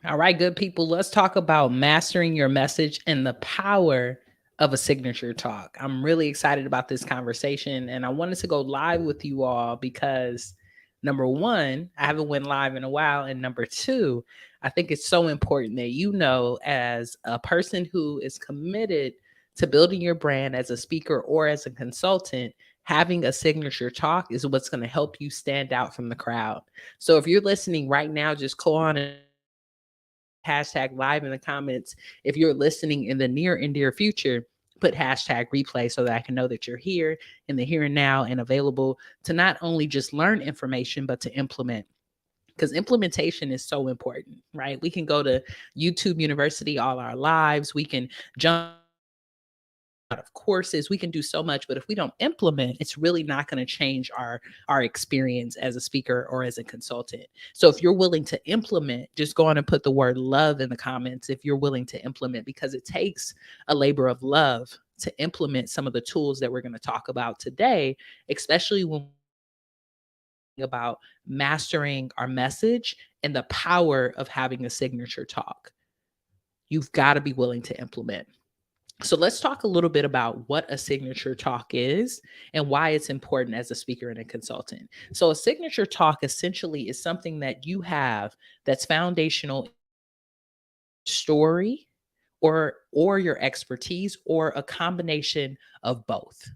All right, good people. Let's talk about mastering your message and the power of a signature talk. I'm really excited about this conversation and I wanted to go live with you all because number one, I haven't went live in a while. And number two, I think it's so important that you know, as a person who is committed to building your brand as a speaker or as a consultant, having a signature talk is what's going to help you stand out from the crowd. So if you're listening right now, just go on and hashtag live in the comments. If you're listening in the near and dear future, put hashtag replay so that I can know that you're here in the here and now and available to not only just learn information, but to implement. Because implementation is so important, right? We can go to YouTube University all our lives. We can jump out of courses, we can do so much, but if we don't implement, it's really not going to change our experience as a speaker or as a consultant. So if you're willing to implement, just go on and put the word love in the comments if you're willing to implement, because it takes a labor of love to implement some of the tools that we're going to talk about today, especially when about mastering our message and the power of having a signature talk. You've got to be willing to implement. So let's talk a little bit about what a signature talk is and why it's important as a speaker and a consultant. So a signature talk essentially is something that you have that's foundational story or your expertise or a combination of both.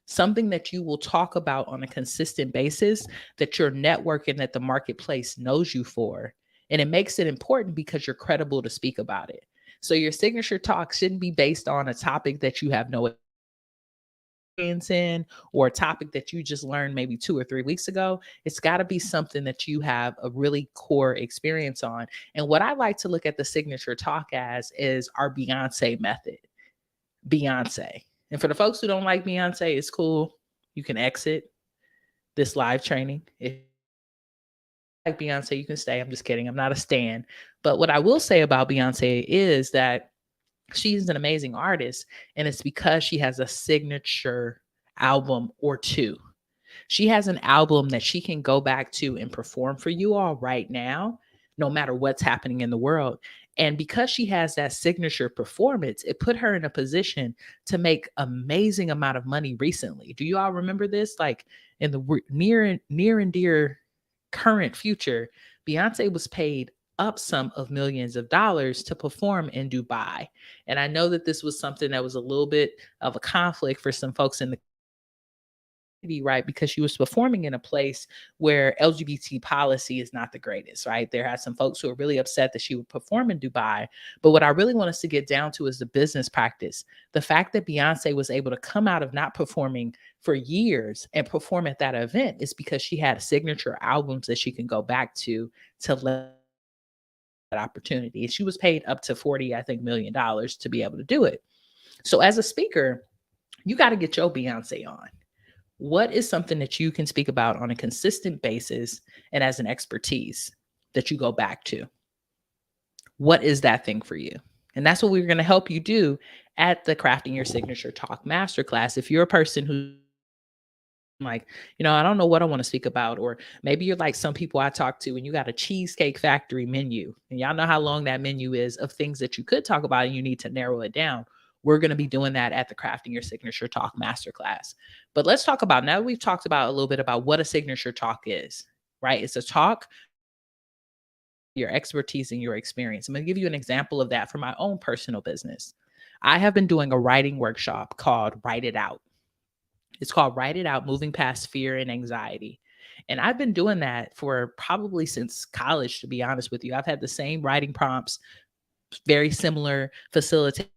Something that you will talk about on a consistent basis that your network and that the marketplace knows you for. And it makes it important because you're credible to speak about it. So your signature talk shouldn't be based on a topic that you have no experience in or a topic that you just learned maybe 2 or 3 weeks ago. It's got to be something that you have a really core experience on. And what I like to look at the signature talk as is our Beyonce method. Beyonce. And for the folks who don't like Beyonce, it's cool. You can exit this live training. If you like Beyonce, you can stay. I'm just kidding. I'm not a stan. But what I will say about Beyonce is that she's an amazing artist, and it's because she has a signature album or two. She has an album that she can go back to and perform for you all right now, no matter what's happening in the world. And because she has that signature performance, it put her in a position to make amazing amount of money recently. Do you all remember this? Like in the near and dear current future, Beyonce was paid up some of millions of dollars to perform in Dubai. And I know that this was something that was a little bit of a conflict for some folks in the right, because she was performing in a place where LGBT policy is not the greatest, right? There had some folks who are really upset that she would perform in Dubai. But what I really want us to get down to is the business practice. The fact that Beyonce was able to come out of not performing for years and perform at that event is because she had signature albums that she can go back to let that opportunity. She was paid up to 40, I think, $1 million to be able to do it. So as a speaker, you got to get your Beyonce on. What is something that you can speak about on a consistent basis and as an expertise that you go back to? What is that thing for you? And that's what we're going to help you do at the Crafting Your Signature Talk Masterclass. If you're a person who like, I don't know what I want to speak about, or maybe you're like some people I talk to and you got a Cheesecake Factory menu and y'all know how long that menu is of things that you could talk about and you need to narrow it down. We're going to be doing that at the Crafting Your Signature Talk Masterclass. But let's talk about, now we've talked about a little bit about what a signature talk is, right? It's a talk, your expertise and your experience. I'm going to give you an example of that from my own personal business. I have been doing a writing workshop called Write It Out. It's called Write It Out, Moving Past Fear and Anxiety. And I've been doing that for probably since college, to be honest with you. I've had the same writing prompts, very similar facilitation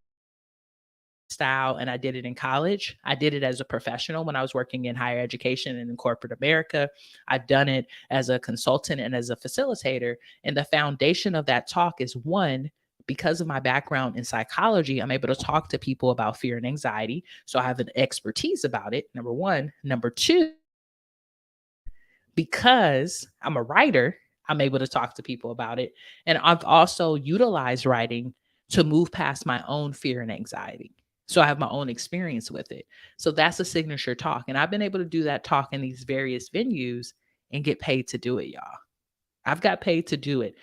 style, and I did it in college. I did it as a professional when I was working in higher education and in corporate America. I've done it as a consultant and as a facilitator. And the foundation of that talk is one, because of my background in psychology, I'm able to talk to people about fear and anxiety. So I have an expertise about it, number one. Number two, because I'm a writer, I'm able to talk to people about it. And I've also utilized writing to move past my own fear and anxiety. So I have my own experience with it. So that's a signature talk. And I've been able to do that talk in these various venues and get paid to do it, y'all. I've got paid to do it.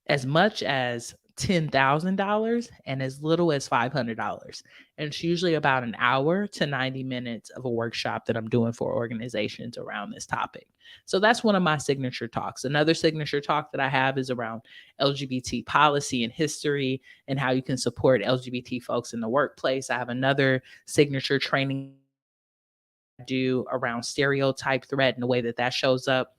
as much as $10,000 and as little as $500. And it's usually about an hour to 90 minutes of a workshop that I'm doing for organizations around this topic. So that's one of my signature talks. Another signature talk that I have is around LGBT policy and history and how you can support LGBT folks in the workplace. I have another signature training I do around stereotype threat and the way that that shows up.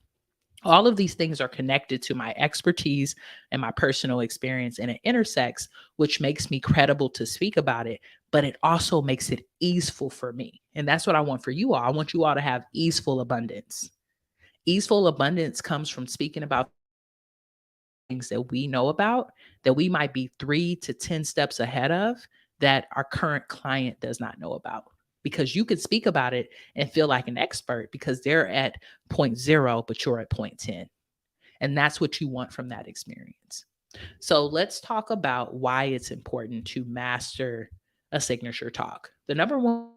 All of these things are connected to my expertise and my personal experience, and it intersects, which makes me credible to speak about it, but it also makes it easeful for me. And that's what I want for you all. I want you all to have easeful abundance. Easeful abundance comes from speaking about things that we know about that we might be 3 to 10 steps ahead of that our current client does not know about. Because you could speak about it and feel like an expert because they're at point zero, but you're at point 10. And that's what you want from that experience. So let's talk about why it's important to master a signature talk. The number one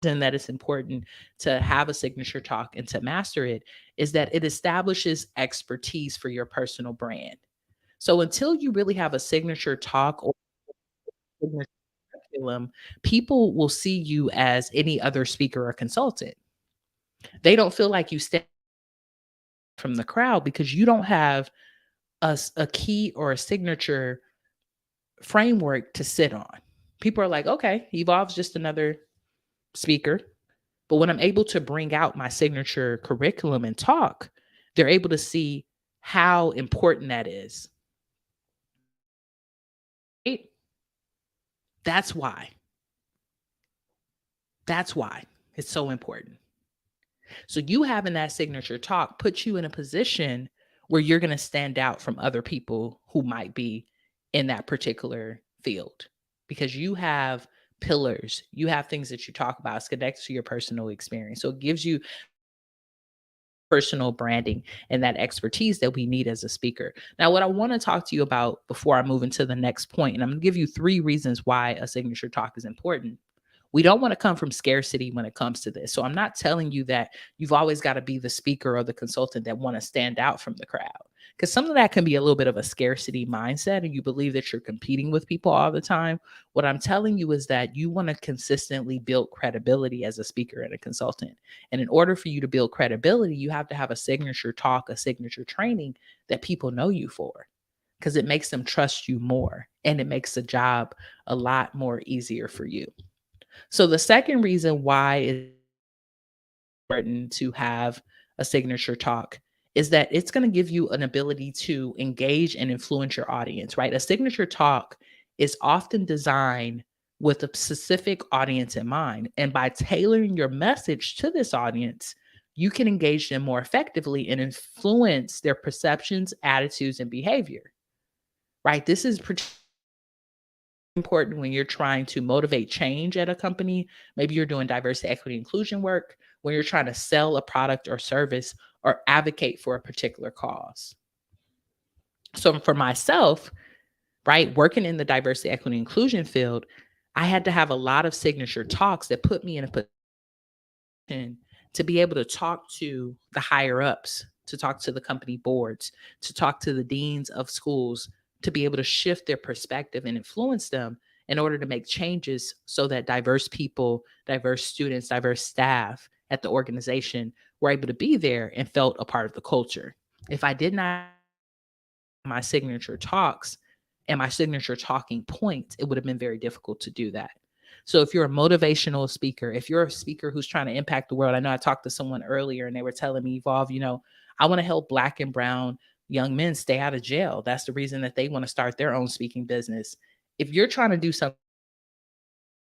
reason that it's important to have a signature talk and to master it is that it establishes expertise for your personal brand. So until you really have a signature talk or signature curriculum, people will see you as any other speaker or consultant. They don't feel like you stand from the crowd because you don't have a key or a signature framework to sit on. People are like, okay, Evolve's just another speaker. But when I'm able to bring out my signature curriculum and talk, they're able to see how important that is. Right? That's why. That's why it's so important. So you having that signature talk puts you in a position where you're going to stand out from other people who might be in that particular field because you have pillars, you have things that you talk about. It's connected to your personal experience. So it gives you personal branding and that expertise that we need as a speaker. Now, what I want to talk to you about before I move into the next point, and I'm going to give you 3 reasons why a signature talk is important. We don't want to come from scarcity when it comes to this. So I'm not telling you that you've always got to be the speaker or the consultant that want to stand out from the crowd. Because some of that can be a little bit of a scarcity mindset and you believe that you're competing with people all the time. What I'm telling you is that you want to consistently build credibility as a speaker and a consultant. And in order for you to build credibility, you have to have a signature talk, a signature training that people know you for because it makes them trust you more and it makes the job a lot more easier for you. So the second reason why it's important to have a signature talk is that it's going to give you an ability to engage and influence your audience, right? A signature talk is often designed with a specific audience in mind. And by tailoring your message to this audience, you can engage them more effectively and influence their perceptions, attitudes, and behavior, right? This is important when you're trying to motivate change at a company. Maybe you're doing diversity, equity, inclusion work, when you're trying to sell a product or service or advocate for a particular cause. So for myself, right, working in the diversity, equity, inclusion field, I had to have a lot of signature talks that put me in a position to be able to talk to the higher ups, to talk to the company boards, to talk to the deans of schools, to be able to shift their perspective and influence them in order to make changes so that diverse people, diverse students, diverse staff at the organization were able to be there and felt a part of the culture. If I did not have my signature talks and my signature talking points, it would have been very difficult to do that. So if you're a motivational speaker, if you're a speaker who's trying to impact the world, I know I talked to someone earlier and they were telling me, Evolve, I want to help Black and brown young men stay out of jail. That's the reason that they want to start their own speaking business. If you're trying to do something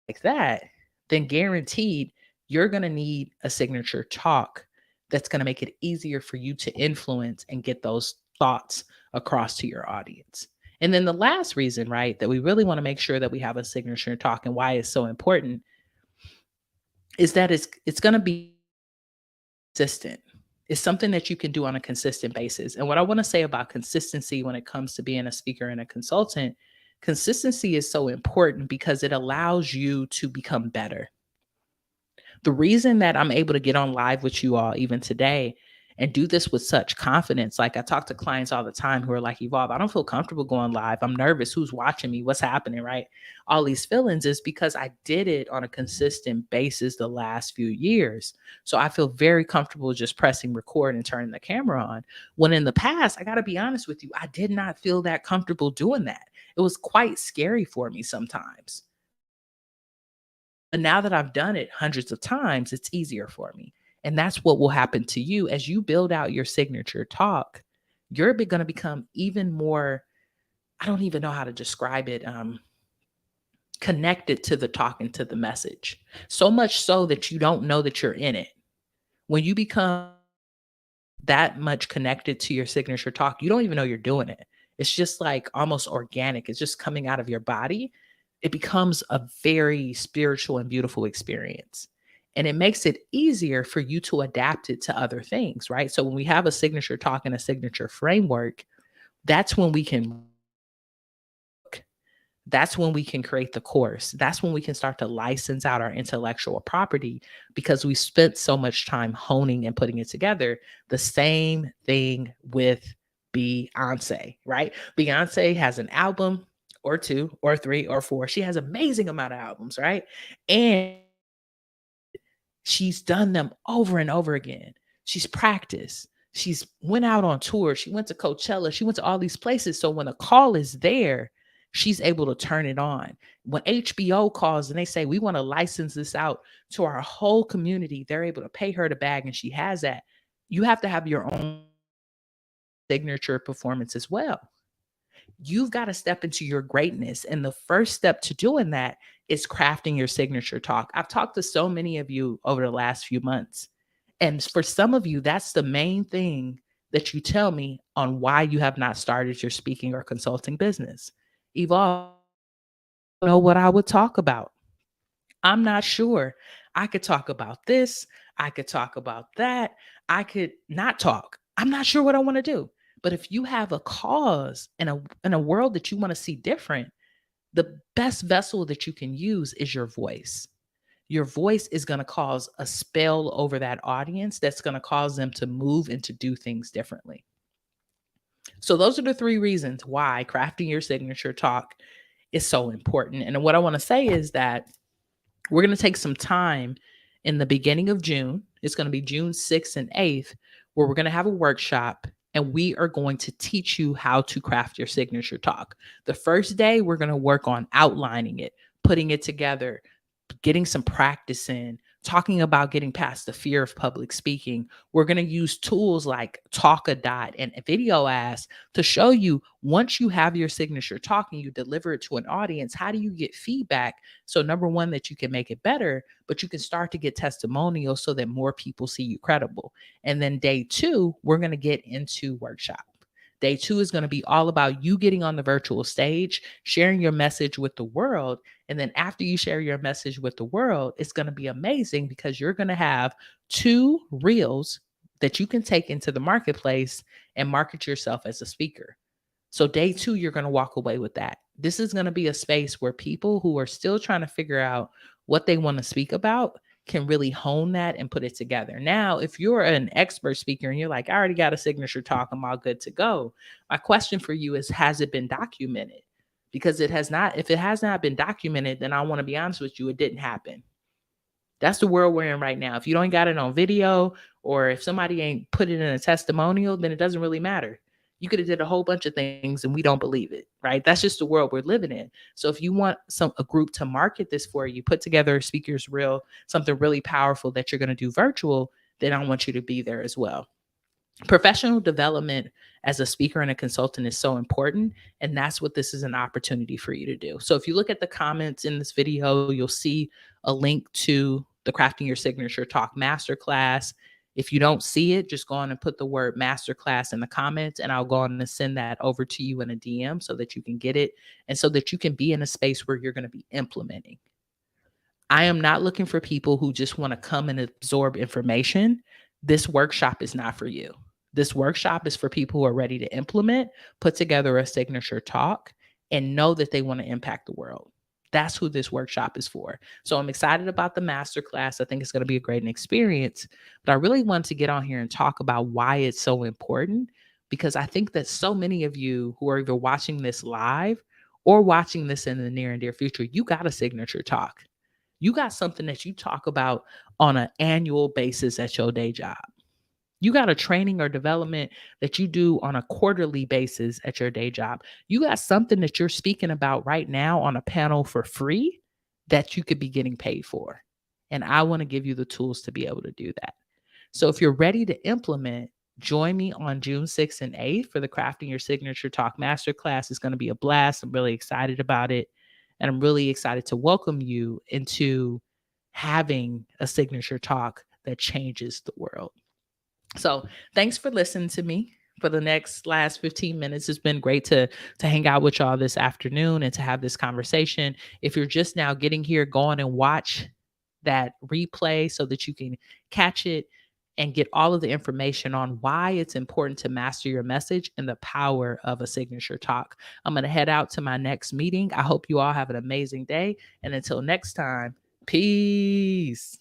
like that, then guaranteed you're going to need a signature talk that's going to make it easier for you to influence and get those thoughts across to your audience. And then the last reason, right, that we really want to make sure that we have a signature talk and why it's so important is that it's going to be consistent. It's something that you can do on a consistent basis. And what I want to say about consistency when it comes to being a speaker and a consultant, consistency is so important because it allows you to become better. The reason that I'm able to get on live with you all even today and do this with such confidence. Like I talk to clients all the time who are like, Evolve, I don't feel comfortable going live. I'm nervous. Who's watching me? What's happening? Right? All these feelings is because I did it on a consistent basis the last few years. So I feel very comfortable just pressing record and turning the camera on. When in the past, I got to be honest with you, I did not feel that comfortable doing that. It was quite scary for me sometimes. But now that I've done it hundreds of times, it's easier for me. And that's what will happen to you as you build out your signature talk. You're going to become even more, I don't even know how to describe it, connected to the talk and to the message. So much so that you don't know that you're in it. When you become that much connected to your signature talk, you don't even know you're doing it. It's just like almost organic. It's just coming out of your body. It becomes a very spiritual and beautiful experience. And it makes it easier for you to adapt it to other things, right? So when we have a signature talk and a signature framework, that's when we can that's when we can create the course. That's when we can start to license out our intellectual property because we spent so much time honing and putting it together. The same thing with Beyonce, right? Beyonce has an album or two or three or four. She has amazing amount of albums, right? And she's done them over and over again. She's practiced. She's went out on tour. She went to Coachella. She went to all these places. So when a call is there, she's able to turn it on. When HBO calls and they say, we want to license this out to our whole community, they're able to pay her the bag and she has that. You have to have your own signature performance as well. You've got to step into your greatness. And the first step to doing that is crafting your signature talk. I've talked to so many of you over the last few months. And for some of you, that's the main thing that you tell me on why you have not started your speaking or consulting business. Evolve, know what I would talk about. I'm not sure. I could talk about this. I could talk about that. I could not talk. I'm not sure what I want to do. But if you have a cause and a world that you want to see different, the best vessel that you can use is your voice. Your voice is going to cause a spell over that audience that's going to cause them to move and to do things differently. So those are the three reasons why crafting your signature talk is so important. And what I want to say is that we're going to take some time in the beginning of June. It's going to be June 6th and 8th, where we're going to have a workshop and we are going to teach you how to craft your signature talk. The first day, we're going to work on outlining it, putting it together, getting some practice in, talking about getting past the fear of public speaking. We're going to use tools like Talk-A-Dot and VideoAsk to show you once you have your signature talk and you deliver it to an audience, how do you get feedback? So number one, that you can make it better, but you can start to get testimonials so that more people see you credible. And then day two, we're going to get into workshop. Day two is going to be all about you getting on the virtual stage, sharing your message with the world. And then after you share your message with the world, it's going to be amazing because you're going to have 2 reels that you can take into the marketplace and market yourself as a speaker. So day two, you're going to walk away with that. This is going to be a space where people who are still trying to figure out what they want to speak about can really hone that and put it together. Now, if you're an expert speaker and you're like, I already got a signature talk, I'm all good to go. My question for you is, has it been documented? Because it has not. If it has not been documented, then I want to be honest with you, it didn't happen. That's the world we're in right now. If you don't got it on video or if somebody ain't put it in a testimonial, then it doesn't really matter. You could have did a whole bunch of things and we don't believe it, right? That's just the world we're living in. So if you want a group to market this for you, put together a speaker's reel, something really powerful that you're going to do virtual, then I want you to be there as well. Professional development as a speaker and a consultant is so important. And that's what this is an opportunity for you to do. So if you look at the comments in this video, you'll see a link to the Crafting Your Signature Talk Masterclass. If you don't see it, just go on and put the word masterclass in the comments and I'll go on and send that over to you in a DM so that you can get it and so that you can be in a space where you're going to be implementing. I am not looking for people who just want to come and absorb information. This workshop is not for you. This workshop is for people who are ready to implement, put together a signature talk, and know that they want to impact the world. That's who this workshop is for. So I'm excited about the masterclass. I think it's going to be a great experience. But I really want to get on here and talk about why it's so important, because I think that so many of you who are either watching this live or watching this in the near and dear future, you got a signature talk. You got something that you talk about on an annual basis at your day job. You got a training or development that you do on a quarterly basis at your day job. You got something that you're speaking about right now on a panel for free that you could be getting paid for. And I want to give you the tools to be able to do that. So if you're ready to implement, join me on June 6th and 8th for the Crafting Your Signature Talk Masterclass. It's going to be a blast. I'm really excited about it. And I'm really excited to welcome you into having a signature talk that changes the world. So thanks for listening to me for the last 15 minutes. It's been great to hang out with y'all this afternoon and to have this conversation. If you're just now getting here, go on and watch that replay so that you can catch it and get all of the information on why it's important to master your message and the power of a signature talk. I'm going to head out to my next meeting. I hope you all have an amazing day. And until next time, peace.